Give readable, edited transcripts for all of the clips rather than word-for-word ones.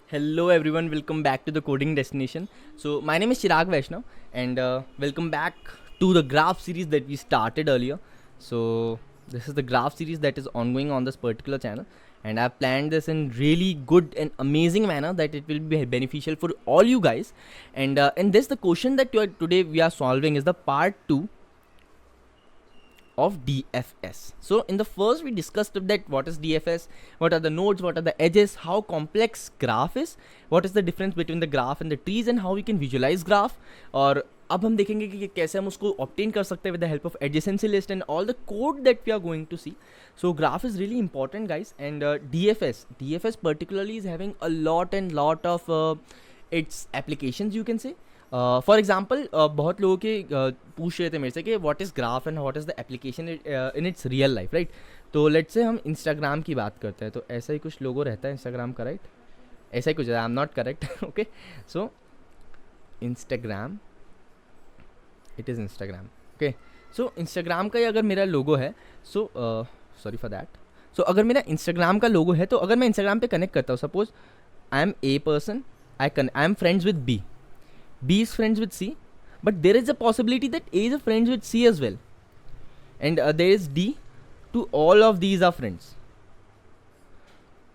Hello everyone, welcome back to the coding destination. So my name is Chirag Vaishnav and welcome back to the graph series that we started earlier. So this is the graph series that is ongoing on this particular channel, and I've planned this in really good and amazing manner that it will be beneficial for all you guys. And in this, the question that today we are solving is the part 2 of DFS. So in the first we discussed that what is DFS, what are the nodes, what are the edges, how complex graph is, what is the difference between the graph and the trees, and how we can visualize graph. और अब हम देखेंगे कि कैसे हम उसको obtain कर सकते हैं with the help of adjacency list and all the code that we are going to see. So graph is really important, guys, and DFS particularly is having a lot of its applications, you can say. For example बहुत लोगों के पूछ रहे थे मेरे से कि what is graph and what is the application in its real life, right. तो लेट्स से हम इंस्टाग्राम की बात करते हैं, तो ऐसा ही कुछ लोगो रहता है इंस्टाग्राम का, राइट. ऐसा ही कुछ है, I am not correct. Okay, so Instagram, it is Instagram. Okay, so Instagram का ही अगर मेरा लोगो है, सो सॉरी फॉर दैट. सो अगर मेरा इंस्टाग्राम का लोगो है, तो अगर मैं इंस्टाग्राम पे कनेक्ट करता हूँ, suppose I am a person, I am friends with B, B is friends with C, but there is a possibility that A is friends with C as well, and there is D. To all of these are friends,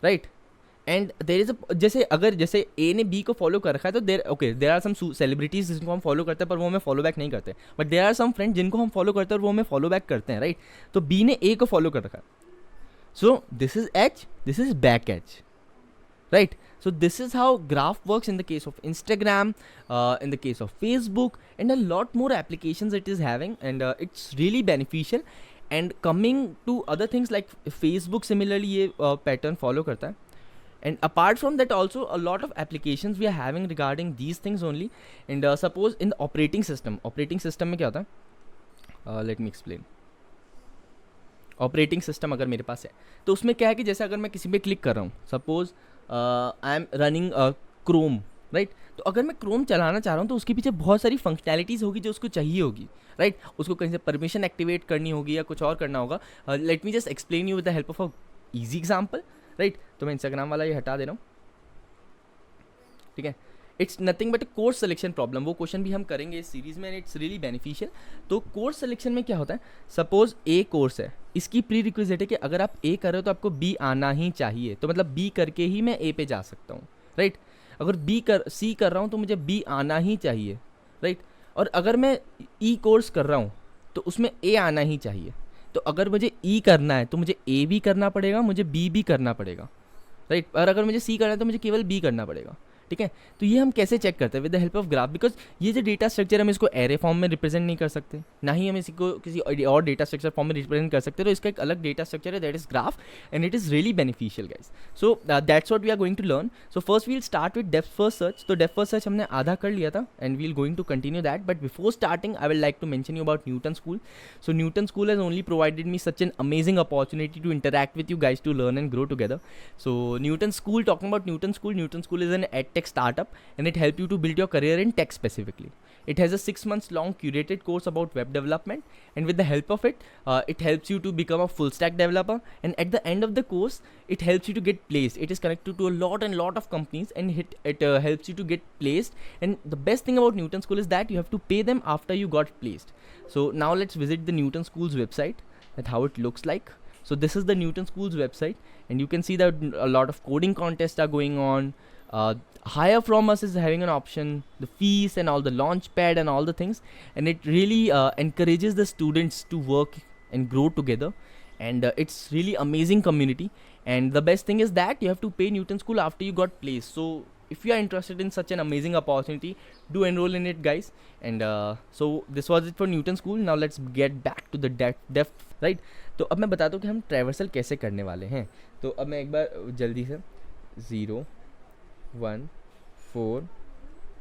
right? And there is a जैसे A ने B को follow कर रखा है, तो there are some celebrities जिनको हम follow करते हैं पर वो हमें फॉलो बैक नहीं करते, but there are some friends जिनको हम फॉलो करते हैं और वो हमें फॉलो बैक करते हैं, राइट. तो B ने A को फॉलो कर रखा है, so this is H, this is back H, right. So this is how graph works in the case of Instagram, in the case of Facebook, and a lot more applications it is having, and it's really beneficial. And coming to other things like Facebook, similarly ये pattern follow करता है. And apart from that also a lot of applications we are having regarding these things only. And suppose in the operating system में क्या होता है, let me explain. Operating system अगर मेरे पास है, तो उसमें क्या है कि जैसे अगर मैं किसी पे क्लिक कर रहा हूँ, suppose I am running Chrome, right. तो अगर मैं क्रोम चलाना चाह रहा हूँ, तो उसके पीछे बहुत सारी फंक्शनैलिटीज़ होगी जो उसको चाहिए होगी, राइट. उसको कहीं से परमिशन एक्टिवेट करनी होगी या कुछ और करना होगा. Late me just explain you with the help of a easy example, right. तो मैं इंस्टाग्राम वाला ये हटा दे रहा हूँ, ठीक है. It's nothing but course selection problem, वो क्वेश्चन भी हम करेंगे इस सीरीज़ में, एंड इट्स रियली बेनिफिशियल. तो कोर्स सिलेक्शन में क्या होता है, सपोज ए कोर्स है, इसकी प्री रिक्विजिट है कि अगर आप ए कर रहे हो तो आपको बी आना ही चाहिए, तो मतलब बी करके ही मैं ए पे जा सकता हूँ, राइट. अगर सी कर रहा हूँ तो मुझे बी आना ही चाहिए, राइट. और अगर मैं ई कोर्स कर रहा हूँ तो उसमें ए आना ही चाहिए. तो अगर मुझे ई करना है तो मुझे ए भी करना पड़ेगा, मुझे बी भी करना पड़ेगा, राइट. और अगर मुझे सी करना है तो मुझे केवल बी करना पड़ेगा, ठीक है. तो ये हम कैसे चेक करते हैं with the help of graph, because ये जो डेटा स्ट्रक्चर हम इसको एरे फॉर्म में रिप्रेजेंट नहीं कर सकते, ना ही हम इसको किसी और डेटा स्ट्रक्चर फॉर्म में रिप्रेजेंट कर सकते. तो इसका एक अलग डेटा स्ट्रक्चर है, that is graph, and it is really beneficial, guys. So that's what we are going to learn. So first we'll start with depth first search. तो depth first search हमने आधा कर लिया था, and we'll going to continue that. But before starting I will like to mention you about Newton school. So Newton School has only provided me such an amazing opportunity to interact with you guys to learn and grow together. So Newton School, talking about Newton School is an edtech startup, and it helps you to build your career in tech specifically. It has a 6 months long curated course about web development, and with the help of it, it helps you to become a full stack developer. And at the end of the course, it helps you to get placed. It is connected to a lot of companies, and it helps you to get placed. And the best thing about Newton School is that you have to pay them after you got placed. So now let's visit the Newton School's website, and how it looks like. So this is the Newton School's website, and you can see that a lot of coding contests are going on. Hire from us is having an option, the fees and all the launch pad and all the things, and it really encourages the students to work and grow together. And it's really amazing community. And the best thing is that you have to pay Newton School after you got placed. So if you are interested in such an amazing opportunity, do enroll in it, guys. And so this was it for Newton School. Now let's get back to the depth, right. तो अब मैं बताता हूँ कि हम traversal कैसे करने वाले हैं. तो अब मैं एक बार जल्दी से 0 1 4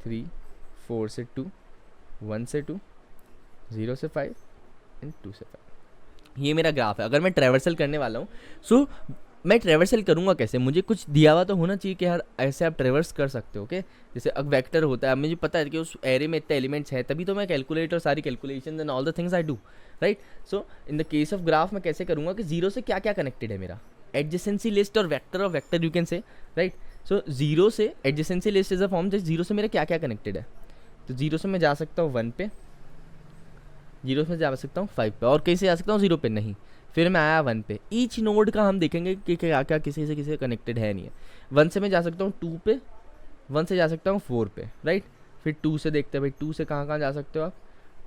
3 4 से 2 1 से 2 0 से 5 एंड 2 से 5, ये मेरा ग्राफ है. अगर मैं ट्रैवर्सल करने वाला हूँ, सो मैं ट्रैवर्सल करूँगा कैसे, मुझे कुछ दिया हुआ तो होना चाहिए कि यार ऐसे आप ट्रैवर्स कर सकते हो. ओके, जैसे अब वेक्टर होता है, मुझे पता है कि उस एरे में इतने एलिमेंट्स हैं, तभी तो मैं कैलकुलेट और सारी calculation and all the things I do, right. So in the case of graph मैं कैसे करूँगा कि जीरो से क्या क्या कनेक्टेड है मेरा, एडजेसेंसी लिस्ट और vector you can say, right. So zero से adjacency list is a form जैसे जीरो से मेरा क्या क्या कनेक्टेड है। तो जीरो से मैं जा सकता हूँ 1 पे, जीरो से जा सकता हूँ 5 पे, और कहीं से जा सकता हूँ 0 पे नहीं। फिर मैं आया 1 पे, ईच नोड का हम देखेंगे कि क्या क्या किसी से कनेक्टेड है नहीं है। 1 से मैं जा सकता हूँ 2 पे, 1 से जा सकता हूँ 4 पे, राइट। फिर 2 से देखते हैं भाई 2 से कहाँ कहाँ जा सकते हो आप।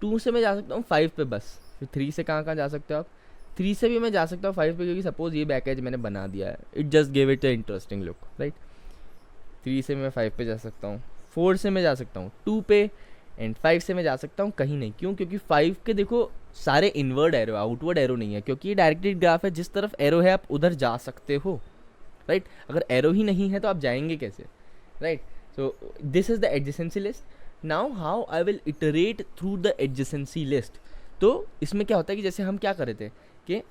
2 से मैं जा सकता हूँ 5 पे बस। फिर 3 से कहाँ कहाँ जा सकते हो आप। 3 से भी मैं जा सकता हूँ 5 पे, क्योंकि सपोज ये पैकेज मैंने बना दिया है, it just give it a interesting look, right. 3 से मैं 5 पे जा सकता हूँ, 4 से मैं जा सकता हूँ 2 पे, एंड 5 से मैं जा सकता हूँ कहीं नहीं। क्यों? क्योंकि 5 के देखो सारे इनवर्ड एरो, आउटवर्ड एरो नहीं है, क्योंकि ये डायरेक्टेड ग्राफ है, जिस तरफ एरो है आप उधर जा सकते हो, राइट। अगर एरो ही नहीं है तो आप जाएंगे कैसे, right. So this is the adjacency list. Now how I will iterate through the adjacency list. तो इसमें क्या होता है कि जैसे हम क्या कर रहे थे कि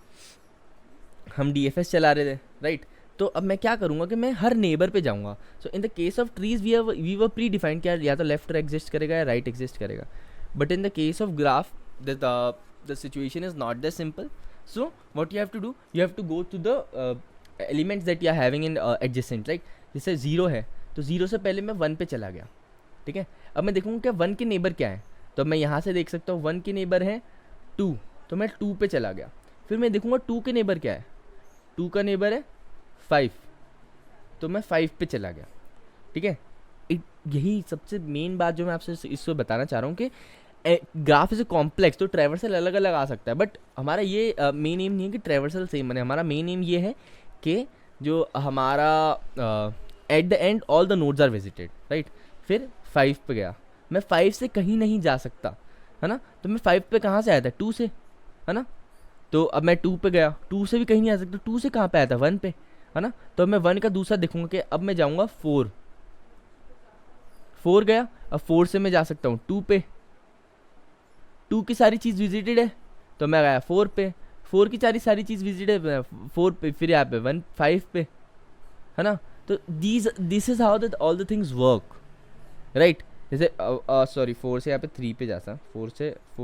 हम DFS चला रहे थे, राइट। तो अब मैं क्या करूँगा कि मैं हर नेबर पे जाऊँगा। So in the case of trees we were predefined क्या या तो लेफ्ट एग्जिस्ट करेगा या राइट एग्जिस्ट करेगा। But in the case of graph the situation is not that simple. So what you have to do, you have to go to the elements that you are having in adjacent, right. जैसे 0 है तो 0 से पहले मैं 1 पे चला गया, ठीक है। अब मैं देखूँगा कि 1 के नेबर क्या है, तो मैं यहाँ से देख सकता हूँ 1 के नेबर है 2, तो मैं 2 पे चला गया। फिर मैं देखूँगा 2 के नेबर क्या है, 2 का नेबर है 5, तो मैं 5 पे चला गया, ठीक है। यही सबसे मेन बात जो मैं आपसे इसको बताना चाह रहा हूँ कि ग्राफ इज कॉम्प्लेक्स, तो ट्रैवर्सल अलग अलग आ सकता है, बट हमारा ये मेन एम नहीं है कि ट्रैवर्सल सेम बने। हमारा मेन एम ये है कि जो हमारा at the end all the nodes are visited, right. फिर 5 पे गया, मैं 5 से कहीं नहीं जा सकता, है ना। तो मैं 5 पे कहाँ से आया था, 2 से, है ना। तो अब मैं 2 पे गया, 2 से भी कहीं नहीं आ सकता, 2 से कहाँ पे आया था, 1 पे, है ना। तो अब मैं 1 का दूसरा देखूंगा कि अब मैं जाऊंगा 4, 4 गया। अब 4 से मैं जा सकता हूँ 2 पे, 2 की सारी चीज़ विजिटेड है, तो मैं गया 4 पे, 4 की सारी चीज़ विजिटेड है 4 पे, फिर यहाँ पे 5 पे, है ना। तो this is how that all the things work, right. जैसे सॉरी 4 से यहाँ पे 3 पे जाता, 4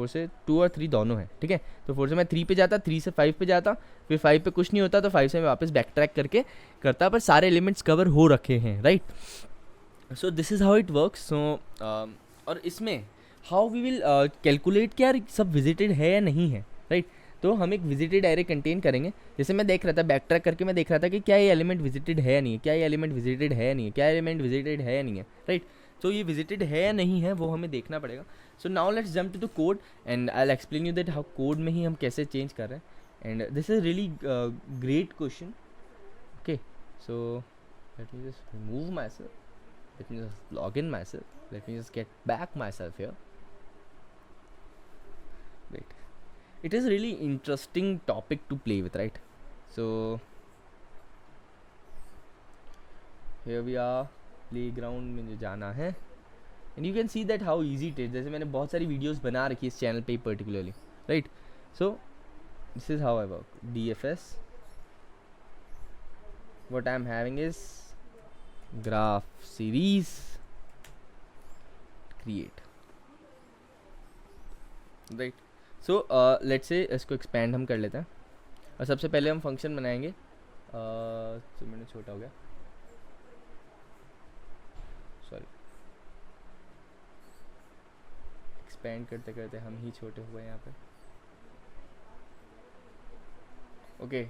से 2 और 3 दोनों है, ठीक है। तो 4 से मैं 3 पे जाता, 3 से 5 पे जाता, फिर 5 पे कुछ नहीं होता, तो 5 से मैं वापस बैक ट्रैक करके करता, पर सारे एलिमेंट्स कवर हो रखे हैं, right. So this is how it works. So और इसमें हाउ वी विल कैलकुलेट कि यार सब विजिटेड है या नहीं है, राइट। तो हम एक विजिटेड एरे कंटेन करेंगे। जैसे मैं देख रहा था बैक ट्रैक करके, मैं देख रहा था कि क्या ये एलिमेंट विजिटेड है या नहीं है, क्या ये एलिमेंट विजिटेड है या नहीं है, क्या एलिमेंट विजिटेड है या नहीं है, राइट। तो ये विजिटेड है या नहीं है वो हमें देखना पड़ेगा। So now let's jump to the code and I will explain you that how code में ही हम कैसे चेंज कर रहे हैं। And this is really great question, okay. So let me just remove myself, let me just log in myself, let me just get back myself here. Wait, it is really interesting topic to play with, right? So here we are, playground में जो जाना है, and you can see that how easy it is. जैसे मैंने बहुत सारी videos बना रखी है इस चैनल पे particularly, right? So this is how I work. DFS, what I am having is graph series create, right. So let's say इसको एक्सपेंड हम कर लेते हैं, और सबसे पहले हम फंक्शन बनाएंगे। 2 मिनट छोटा हो गया, सॉरी, एक्सपेंड करते करते हम ही छोटे हुए यहाँ पे। Okay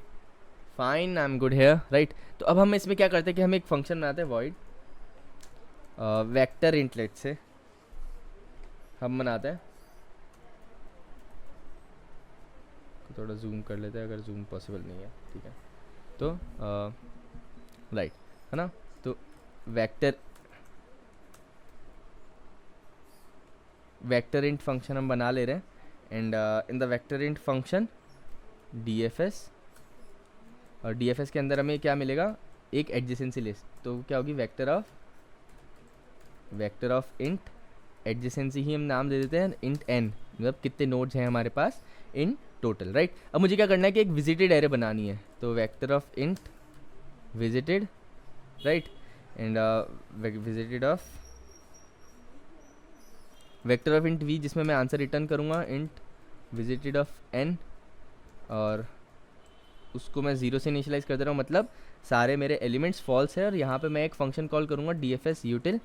fine, I am good here, right. तो अब हम इसमें क्या करते हैं कि हम एक फंक्शन बनाते हैं, वॉइड वेक्टर इंटलेट से हम बनाते हैं। थोड़ा जूम कर लेते हैं अगर जूम पॉसिबल नहीं है, ठीक है। तो राइट, है ना। तो वेक्टर इंट फंक्शन हम बना ले रहे हैं, and in the vector int function DFS, और DFS के अंदर हमें क्या मिलेगा, एक एडजेसेंसी लिस्ट। तो क्या होगी, वेक्टर ऑफ इंट एडजेसेंसी ही हम नाम दे देते हैं इंट n, मतलब कितने नोड्स हैं हमारे पास इन टोटल, राइट। अब मुझे क्या करना है कि एक विजिटेड एरे बनानी है, तो vector of int visited, right, and vector of int v, जिसमें मैं आंसर रिटर्न करूँगा इंट विजिटेड ऑफ n, और उसको मैं 0 से इनिशियलाइज़ कर दे रहा हूँ, मतलब सारे मेरे एलिमेंट्स फॉल्स है। और यहाँ पे मैं एक फंक्शन कॉल करूँगा DFS util,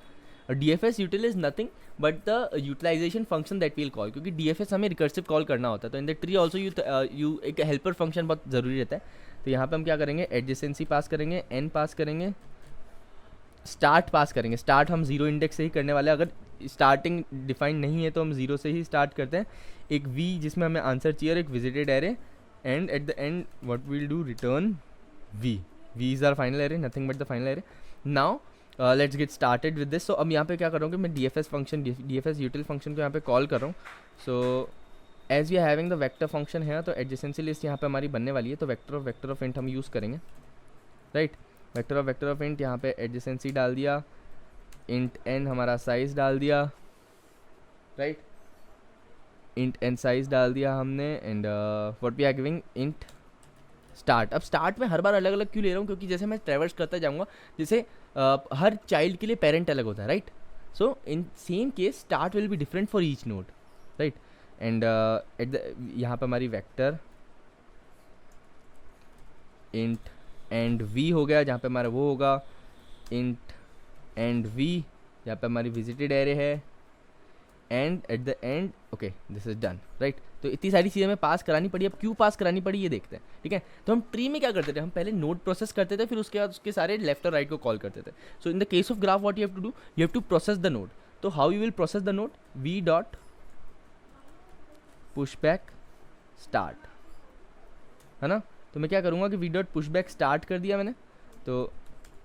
और DFS util is nothing but the utilization function that will call, क्योंकि DFS हमें रिकर्सिव कॉल करना होता है। तो in the tree also you एक हेल्पर फंक्शन बहुत ज़रूरी रहता है। तो यहाँ पे हम क्या करेंगे, एडजेसेंसी पास करेंगे, n पास करेंगे, स्टार्ट पास करेंगे। स्टार्ट हम 0 इंडेक्स से ही करने वाले हैं, अगर स्टार्टिंग डिफाइंड नहीं है तो हम 0 से ही स्टार्ट करते हैं। एक v जिसमें हमें आंसर चाहिए और एक visited array, and at the end what will do, return v is our final array, nothing but the final array. Now let's get started with this. So अब यहाँ पे क्या करूँगा, मैं DFS function, DFS util function को यहाँ पे call कर रहा हूँ। So as we are having the vector function है, तो एडजेसेंसी लिस्ट यहाँ पे हमारी बनने वाली है। तो वेक्टर ऑफ इंट हम यूज़ करेंगे, राइट। वेक्टर ऑफ इंट, यहाँ पे एडजेसेंसी डाल दिया, इंट n हमारा साइज डाल दिया, राइट, इंट n साइज डाल दिया हमने, and what we are giving, int start. अब स्टार्ट में हर बार अलग अलग क्यों ले रहा हूँ, क्योंकि जैसे मैं ट्रैवर्स करता जाऊँगा, जैसे हर चाइल्ड के लिए पेरेंट अलग होता है, right. So in same case start will be different for each node, right. And at the यहाँ पे हमारी वेक्टर इंट एंड v हो गया, जहाँ पे हमारा वो होगा इंट एंड v, जहाँ पे हमारी विजिटेड एरे है, and at the and okay this is done, right. तो इतनी सारी चीज़ें हमें पास करानी पड़ी। अब क्यों पास करानी पड़ी ये देखते हैं, ठीक है। तो हम ट्री में क्या करते थे, हम पहले नोड प्रोसेस करते थे, फिर उसके बाद उसके सारे लेफ्ट और राइट को कॉल करते थे। So in the case of graph what you have to do, you have to process the node. तो how you will process the node, v dot push back start, है ना। तो मैं क्या करूँगा कि v dot push back start कर दिया मैंने, तो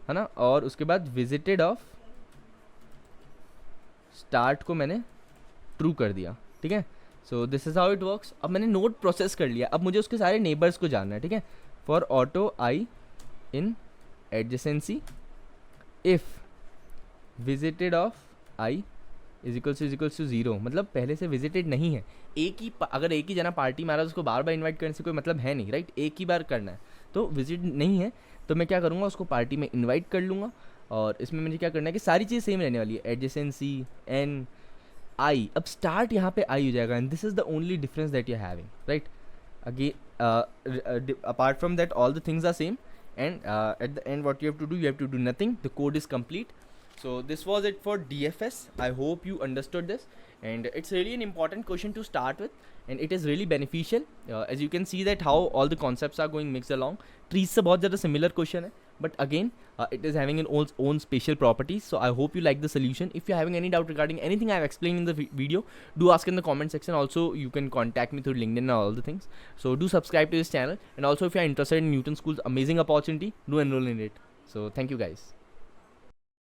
है ना, और उसके बाद विजिटेड ऑफ स्टार्ट को मैंने ट्रू कर दिया, ठीक है। So this is how it works. अब मैंने नोड प्रोसेस कर लिया, अब मुझे उसके सारे नेबर्स को जानना है, ठीक है। For auto I in adjacency if visited of I is equals to 0, मतलब पहले से विजिटेड नहीं है। अगर एक ही जना पार्टी मारा तो उसको बार बार इन्वाइट करने से कोई मतलब है नहीं, राइट। एक ही बार करना है, तो विजिट नहीं है तो मैं क्या करूँगा, उसको पार्टी में इन्वाइट कर लूँगा। और इसमें मुझे क्या करना है कि सारी चीज़ सेम रहने वाली है, एडजेसेंसी एन आई। अब स्टार्ट यहाँ पे आई हो जाएगा, and this is the only difference that you are having, right. Again apart from that all the things are same, and at the end what you have to do nothing, the code is complete. So this was it for DFS. I hope you understood this, and it's really an important question to start with, and it is really beneficial. As you can see that how all the concepts are going mixed along. Trees से बहुत ज़्यादा similar question है, but again it is having an own special properties. So I hope you like the solution. If you're having any doubt regarding anything I have explained in the video, do ask in the comment section. Also you can contact me through LinkedIn and all the things. So do subscribe to this channel, and also if you're interested in Newton School's amazing opportunity, do enroll in it. So thank you guys.